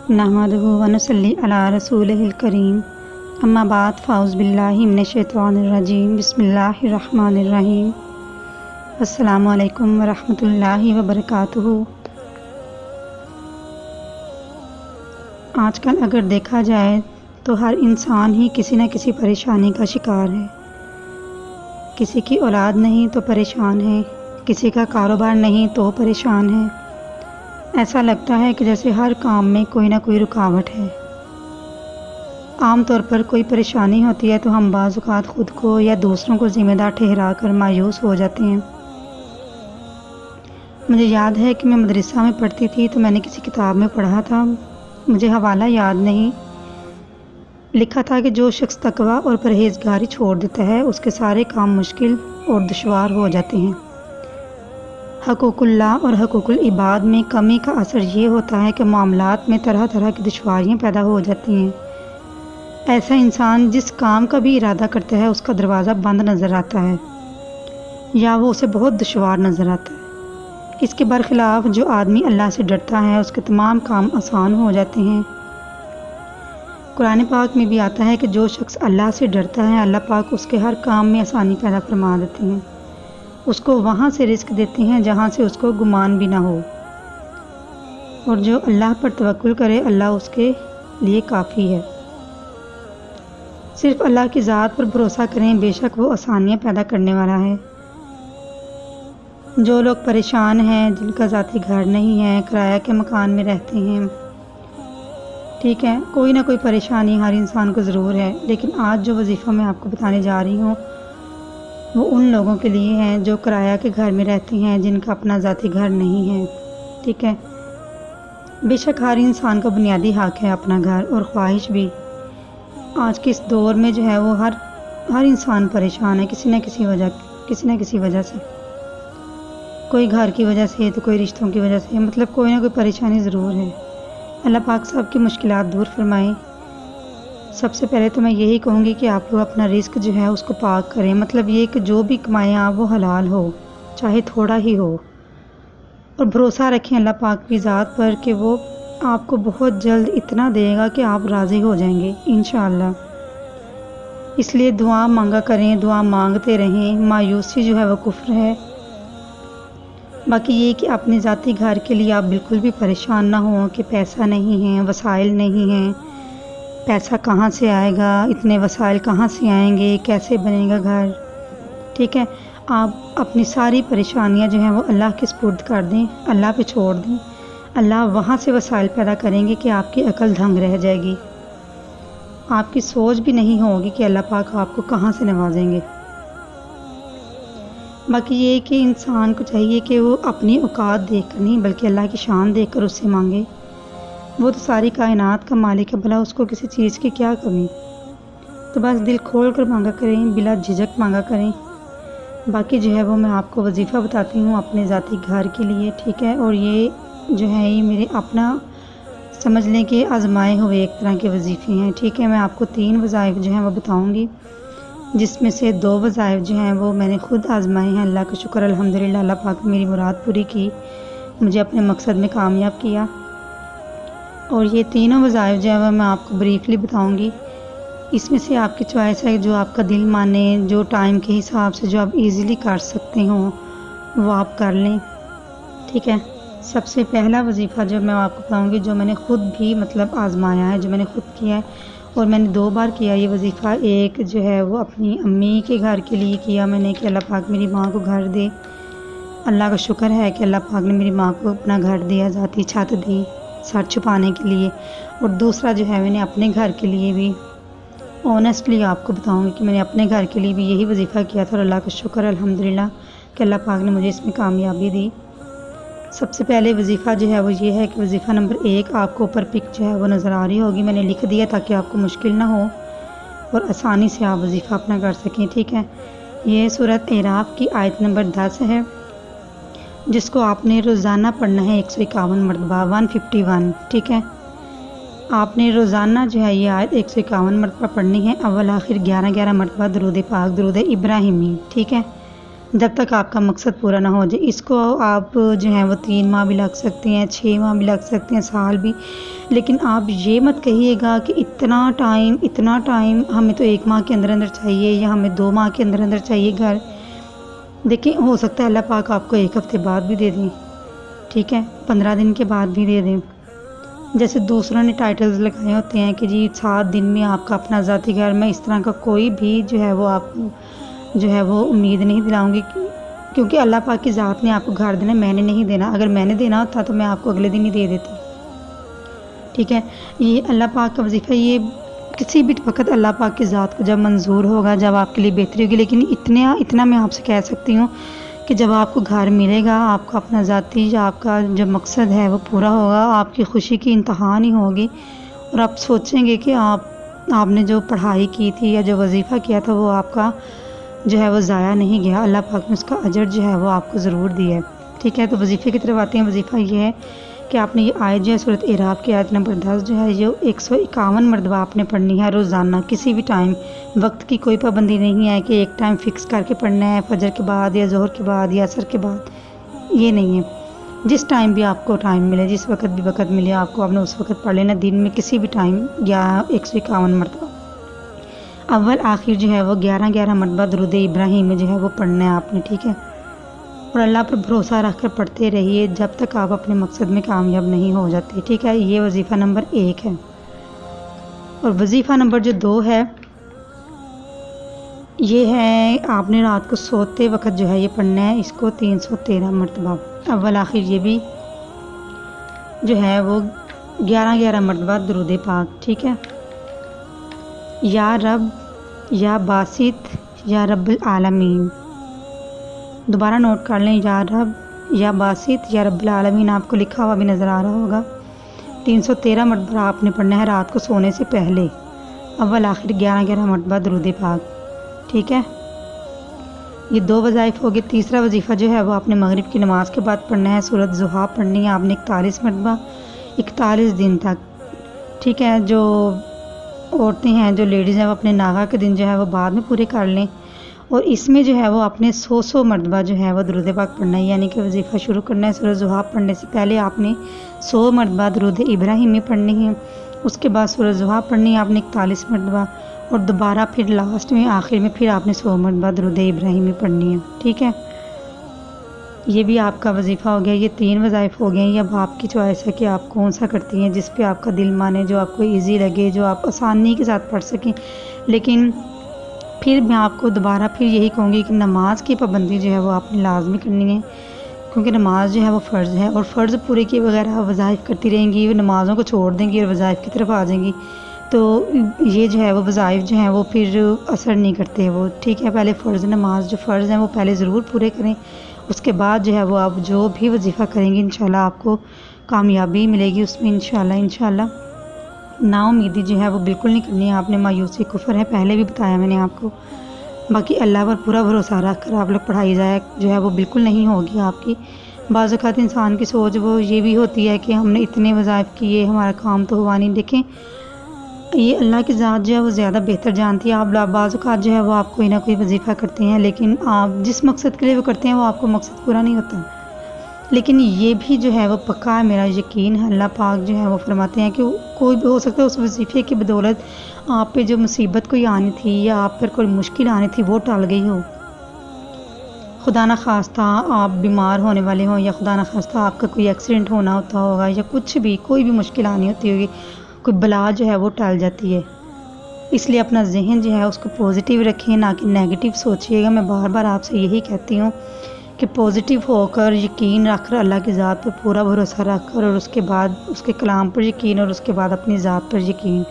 نحمدہ ونصلی علی رسولہ الکریم، اما بعد فاعوذ باللہ من الشیطان الرجیم، بسم اللہ الرحمن الرحیم۔ السلام علیکم ورحمۃ اللہ وبرکاتہ۔ آج کل اگر دیکھا جائے تو ہر انسان ہی کسی نہ کسی پریشانی کا شکار ہے۔ کسی کی اولاد نہیں تو پریشان ہے، کسی کا کاروبار نہیں تو پریشان ہے۔ ایسا لگتا ہے کہ جیسے ہر کام میں کوئی نہ کوئی رکاوٹ ہے۔ عام طور پر کوئی پریشانی ہوتی ہے تو ہم بعض اوقات خود کو یا دوسروں کو ذمہ دار ٹھہرا کر مایوس ہو جاتے ہیں۔ مجھے یاد ہے کہ میں مدرسہ میں پڑھتی تھی تو میں نے کسی کتاب میں پڑھا تھا، مجھے حوالہ یاد نہیں، لکھا تھا کہ جو شخص تقویٰ اور پرہیزگاری چھوڑ دیتا ہے اس کے سارے کام مشکل اور دشوار ہو جاتے ہیں۔ حقوق اللہ اور حقوق العباد میں کمی کا اثر یہ ہوتا ہے کہ معاملات میں طرح طرح کی دشواریاں پیدا ہو جاتی ہیں۔ ایسا انسان جس کام کا بھی ارادہ کرتا ہے اس کا دروازہ بند نظر آتا ہے یا وہ اسے بہت دشوار نظر آتا ہے۔ اس کے برخلاف جو آدمی اللہ سے ڈرتا ہے اس کے تمام کام آسان ہو جاتے ہیں۔ قرآن پاک میں بھی آتا ہے کہ جو شخص اللہ سے ڈرتا ہے اللہ پاک اس کے ہر کام میں آسانی پیدا فرما دیتے ہیں، اس کو وہاں سے رزق دیتے ہیں جہاں سے اس کو گمان بھی نہ ہو، اور جو اللہ پر توکل کرے اللہ اس کے لیے کافی ہے۔ صرف اللہ کی ذات پر بھروسہ کریں، بے شک وہ آسانیاں پیدا کرنے والا ہے۔ جو لوگ پریشان ہیں، جن کا ذاتی گھر نہیں ہے، کرایہ کے مکان میں رہتے ہیں، ٹھیک ہے، کوئی نہ کوئی پریشانی ہر انسان کو ضرور ہے، لیکن آج جو وظیفہ میں آپ کو بتانے جا رہی ہوں وہ ان لوگوں کے لیے ہیں جو کرایہ کے گھر میں رہتے ہیں، جن کا اپنا ذاتی گھر نہیں ہے، ٹھیک ہے۔ بے شک ہر انسان کا بنیادی حق ہے اپنا گھر اور خواہش بھی۔ آج کے اس دور میں جو ہے وہ ہر انسان پریشان ہے کسی نہ کسی وجہ سے، کوئی گھر کی وجہ سے تو کوئی رشتوں کی وجہ سے، مطلب کوئی نہ کوئی پریشانی ضرور ہے۔ اللہ پاک سب کی مشکلات دور فرمائیں۔ سب سے پہلے تو میں یہی کہوں گی کہ آپ لوگ اپنا رزق جو ہے اس کو پاک کریں، مطلب یہ کہ جو بھی کمائیں آپ وہ حلال ہو، چاہے تھوڑا ہی ہو، اور بھروسہ رکھیں اللہ پاک کی ذات پر کہ وہ آپ کو بہت جلد اتنا دے گا کہ آپ راضی ہو جائیں گے انشاءاللہ۔ اس لیے دعا مانگا کریں، دعا مانگتے رہیں، مایوسی جو ہے وہ کفر ہے۔ باقی یہ کہ اپنے ذاتی گھر کے لیے آپ بالکل بھی پریشان نہ ہوں کہ پیسہ نہیں ہے، وسائل نہیں ہیں، پیسہ کہاں سے آئے گا، اتنے وسائل کہاں سے آئیں گے، کیسے بنے گا گھر، ٹھیک ہے۔ آپ اپنی ساری پریشانیاں جو ہیں وہ اللہ کے سپرد کر دیں، اللہ پہ چھوڑ دیں، اللہ وہاں سے وسائل پیدا کریں گے کہ آپ کی عقل دھنگ رہ جائے گی، آپ کی سوچ بھی نہیں ہوگی کہ اللہ پاک آپ کو کہاں سے نوازیں گے۔ باقی یہ کہ انسان کو چاہیے کہ وہ اپنی اوقات دیکھ کر نہیں بلکہ اللہ کی شان دیکھ کر اس سے مانگے، وہ تو ساری کائنات کا مالک ہے، بھلا اس کو کسی چیز کی کیا کمی، تو بس دل کھول کر مانگا کریں، بلا جھجک مانگا کریں۔ باقی جو ہے وہ میں آپ کو وظیفہ بتاتی ہوں اپنے ذاتی گھر کے لیے، ٹھیک ہے، اور یہ جو ہے یہ میرے اپنا سمجھ لیں کہ آزمائے ہوئے ایک طرح کے وظیفے ہیں، ٹھیک ہے۔ میں آپ کو 3 وظائف جو ہیں وہ بتاؤں گی، جس میں سے 2 وظائف جو ہیں وہ میں نے خود آزمائے ہیں، اللہ کا شکر الحمدللہ، اللہ پاک نے میری مراد پوری کی، مجھے اپنے مقصد میں کامیاب کیا۔ اور یہ تینوں وظائف جو ہے وہ میں آپ کو بریفلی بتاؤں گی، اس میں سے آپ کی چوائس ہے، جو آپ کا دل مانے، جو ٹائم کے حساب سے جو آپ ایزیلی کر سکتے ہوں وہ آپ کر لیں، ٹھیک ہے۔ سب سے پہلا وظیفہ جو میں آپ کو بتاؤں گی، جو میں نے خود بھی مطلب آزمایا ہے، جو میں نے خود کیا ہے، اور میں نے 2 بار کیا یہ وظیفہ۔ ایک جو ہے وہ اپنی امی کے گھر کے لیے کیا میں نے کہ اللہ پاک میری ماں کو گھر دے، اللہ کا شکر ہے کہ اللہ پاک نے میری ماں کو اپنا گھر دیا، ذاتی چھت دی سر چھپانے کے لیے۔ اور دوسرا جو ہے میں نے اپنے گھر کے لیے بھی آنیسٹلی آپ کو بتاؤں گی کہ میں نے اپنے گھر کے لیے بھی یہی وظیفہ کیا تھا، اور اللہ کا شکر الحمدللہ کہ اللہ پاک نے مجھے اس میں کامیابی دی۔ سب سے پہلے وظیفہ جو ہے وہ یہ ہے کہ وظیفہ نمبر 1 آپ کو اوپر پک جو ہے وہ نظر آ رہی ہوگی، میں نے لکھ دیا تاکہ آپ کو مشکل نہ ہو اور آسانی سے آپ وظیفہ اپنا کر سکیں، ٹھیک ہے۔ یہ سورۃ اعراف کی آیت نمبر 10 ہے، جس کو آپ نے روزانہ پڑھنا ہے 151 مرتبہ، 151، ٹھیک ہے۔ آپ نے روزانہ جو ہے یہ آیت 151 مرتبہ پڑھنی ہے، اول آخر 11 مرتبہ درود پاک، درود ابراہیمی، ٹھیک ہے۔ جب تک آپ کا مقصد پورا نہ ہو جائے. اس کو آپ جو ہیں وہ 3 ماہ بھی لگ سکتے ہیں، 6 ماہ بھی لگ سکتے ہیں، سال بھی. لیکن آپ یہ مت کہیے گا کہ اتنا ٹائم ہمیں تو 1 ماہ کے اندر اندر چاہیے یا ہمیں 2 ماہ کے اندر اندر چاہیے گھر. دیکھیں ہو سکتا ہے اللہ پاک آپ کو 1 ہفتے بعد بھی دے دیں، ٹھیک ہے، 15 دن کے بعد بھی دے دیں. جیسے دوسروں نے ٹائٹلز لگائے ہوتے ہیں کہ جی 7 دن میں آپ کا اپنا ذاتی گھر. میں اس طرح کا کوئی بھی جو ہے وہ آپ کو جو ہے وہ امید نہیں دلاؤں گی، کیونکہ اللہ پاک کی ذات نے آپ کو گھر دینا، میں نے نہیں دینا. اگر میں نے دینا ہوتا تو میں آپ کو اگلے دن ہی دے دیتی، ٹھیک ہے. یہ اللہ پاک کا وظیفہ، یہ کسی بھی وقت اللہ پاک کی ذات کو جب منظور ہوگا، جب آپ کے لیے بہتری ہوگی. لیکن اتنا میں آپ سے کہہ سکتی ہوں کہ جب آپ کو گھر ملے گا، آپ کو اپنا ذاتی آپ کا جو مقصد ہے وہ پورا ہوگا، آپ کی خوشی کی انتہا نہیں ہوگی، اور آپ سوچیں گے کہ آپ نے جو پڑھائی کی تھی یا جو وظیفہ کیا تھا وہ آپ کا جو ہے وہ ضائع نہیں گیا. اللہ پاک نے اس کا اجر جو ہے وہ آپ کو ضرور دیا ہے، ٹھیک ہے. تو وظیفے کی طرف آتے ہیں. وظیفہ یہ ہے کہ آپ نے یہ آیت جو ہے سورۃ اعراف کی آیت نمبر 10 جو ہے یہ 151 مرتبہ آپ نے پڑھنی ہے روزانہ، کسی بھی ٹائم. وقت کی کوئی پابندی نہیں ہے کہ ایک ٹائم فکس کر کے پڑھنا ہے، فجر کے بعد یا ظہر کے بعد یا عصر کے بعد، یہ نہیں ہے. جس ٹائم بھی آپ کو ٹائم ملے، جس وقت بھی وقت ملے آپ کو، آپ نے اس وقت پڑھ لینا، دن میں کسی بھی ٹائم یا 151 مرتبہ. اول آخر جو ہے وہ 11 مرتبہ درود ابراہیم میں جو ہے وہ پڑھنا ہے آپ نے، ٹھیک ہے. اور اللہ پر بھروسہ رکھ کر پڑھتے رہیے جب تک آپ اپنے مقصد میں کامیاب نہیں ہو جاتے، ٹھیک ہے. یہ وظیفہ نمبر 1 ہے. اور وظیفہ نمبر جو 2 ہے یہ ہے آپ نے رات کو سوتے وقت جو ہے یہ پڑھنا ہے، اس کو 313 مرتبہ. اول آخر یہ بھی جو ہے وہ 11 مرتبہ درود پاک، ٹھیک ہے. یا رب یا باسط یا رب العالمین، دوبارہ نوٹ کر لیں، یا رب یا باسط یا رب العالمین آپ کو لکھا ہوا بھی نظر آ رہا ہوگا. 313 مرتبہ آپ نے پڑھنا ہے رات کو سونے سے پہلے. اول آخر 11 مرتبہ درود پاک، ٹھیک ہے. یہ 2 وظائف ہو گئے. تیسرا وظیفہ جو ہے وہ آپ نے مغرب کی نماز کے بعد پڑھنا ہے. سورۃ ضحیٰ پڑھنی ہے آپ نے 41 مرتبہ 41 دن تک، ٹھیک ہے. جو عورتیں ہیں، جو لیڈیز ہیں، وہ اپنے ناغہ کے دن جو ہے وہ بعد میں پورے کر لیں. اور اس میں جو ہے وہ اپنے 100 مرتبہ جو ہے وہ درود پاک پڑھنا ہے، یعنی کہ وظیفہ شروع کرنا ہے. سورۃ ضحیٰ پڑھنے سے پہلے آپ نے 100 مرتبہ درود ابراہیمی پڑھنی ہے. اس کے بعد سورۃ ضحیٰ پڑھنی ہے آپ نے 41 مرتبہ، اور دوبارہ پھر لاسٹ میں آخر میں پھر آپ نے 100 مرتبہ درود ابراہیمی پڑھنی ہے، ٹھیک ہے. یہ بھی آپ کا وظیفہ ہو گیا. یہ 3 وظائف ہو گئے ہیں. اب آپ کی چوائس ہے کہ آپ کون سا کرتی ہیں، جس پہ آپ کا دل مانے، جو آپ کو ایزی لگے، جو آپ آسانی کے ساتھ پڑھ سکیں. لیکن پھر میں آپ کو دوبارہ پھر یہی کہوں گی کہ نماز کی پابندی جو ہے وہ آپ نے لازمی کرنی ہے، کیونکہ نماز جو ہے وہ فرض ہے، اور فرض پورے کیے بغیر آپ وظائف کرتی رہیں گی، نمازوں کو چھوڑ دیں گی اور وظائف کی طرف آ جائیں گی، تو یہ جو ہے وہ وظائف جو ہیں وہ پھر اثر نہیں کرتے وہ، ٹھیک ہے. پہلے فرض نماز جو فرض ہیں وہ پہلے ضرور پورے کریں. اس کے بعد جو ہے وہ آپ جو بھی وظیفہ کریں گے انشاءاللہ آپ کو کامیابی ملے گی اس میں انشاءاللہ. نا امیدی جو ہے وہ بالکل نہیں کرنی ہے آپ نے، مایوسی کفر ہے، پہلے بھی بتایا میں نے آپ کو. باقی اللہ پر پورا بھروسہ رکھ کر آپ لوگ پڑھائی جائے جو ہے وہ بالکل نہیں ہوگی آپ کی. بعض اوقات انسان کی سوچ وہ یہ بھی ہوتی ہے کہ ہم نے اتنے وظائف کیے، ہمارا کام تو ہوا نہیں. دیکھیں یہ اللہ کی ذات جو ہے وہ زیادہ بہتر جانتی ہے. آپ بعض اوقات جو ہے وہ آپ کوئی نہ کوئی وظیفہ کرتے ہیں، لیکن آپ جس مقصد کے لیے وہ کرتے ہیں وہ آپ کو مقصد پورا نہیں ہوتا. لیکن یہ بھی جو ہے وہ پکا ہے، میرا یقین ہے. اللہ پاک جو ہے وہ فرماتے ہیں کہ کوئی بھی ہو سکتا ہے اس وظیفے کی بدولت آپ پہ جو مصیبت کوئی آنی تھی یا آپ پر کوئی مشکل آنی تھی وہ ٹل گئی ہو. خدا نہ خواستہ آپ بیمار ہونے والے ہوں، یا خدا نہ خواستہ آپ کا کوئی ایکسیڈنٹ ہونا ہوتا ہوگا، یا کچھ بھی کوئی بھی مشکل آنی ہوتی ہوگی، کوئی بلا جو ہے وہ ٹل جاتی ہے. اس لیے اپنا ذہن جو ہے اس کو پازیٹیو رکھیں، نہ کہ نیگیٹو سوچیے گا. میں بار بار آپ سے یہی کہتی ہوں کہ پازیٹیو ہو کر یقین رکھ کر اللہ کی ذات پر پورا بھروسہ رکھ کر، اور اس کے بعد اس کے کلام پر یقین، اور اس کے بعد اپنی ذات پر یقین،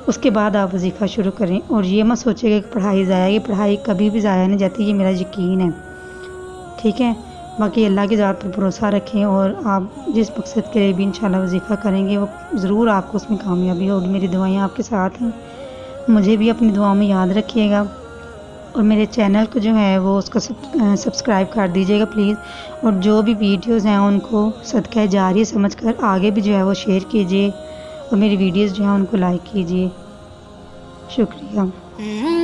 اس کے بعد آپ وظیفہ شروع کریں. اور یہ مت سوچے گا کہ پڑھائی ضائع ہے، پڑھائی کبھی بھی ضائع نہیں جاتی، یہ میرا یقین ہے، ٹھیک ہے. باقی اللہ کی ذات پر بھروسہ رکھیں، اور آپ جس مقصد کے لیے بھی انشاءاللہ وظیفہ کریں گے وہ ضرور آپ کو اس میں کامیابی ہوگی. میری دعائیں آپ کے ساتھ ہیں، مجھے بھی اپنی دعاؤں میں یاد رکھیے گا. اور میرے چینل کو جو ہے وہ اس کو سبسکرائب کر دیجیے گا پلیز. اور جو بھی ویڈیوز ہیں ان کو صدقہ جاریہ سمجھ کر آگے بھی جو ہے وہ شیئر کیجیے، اور میری ویڈیوز جو ہیں ان کو لائک کیجیے. شکریہ.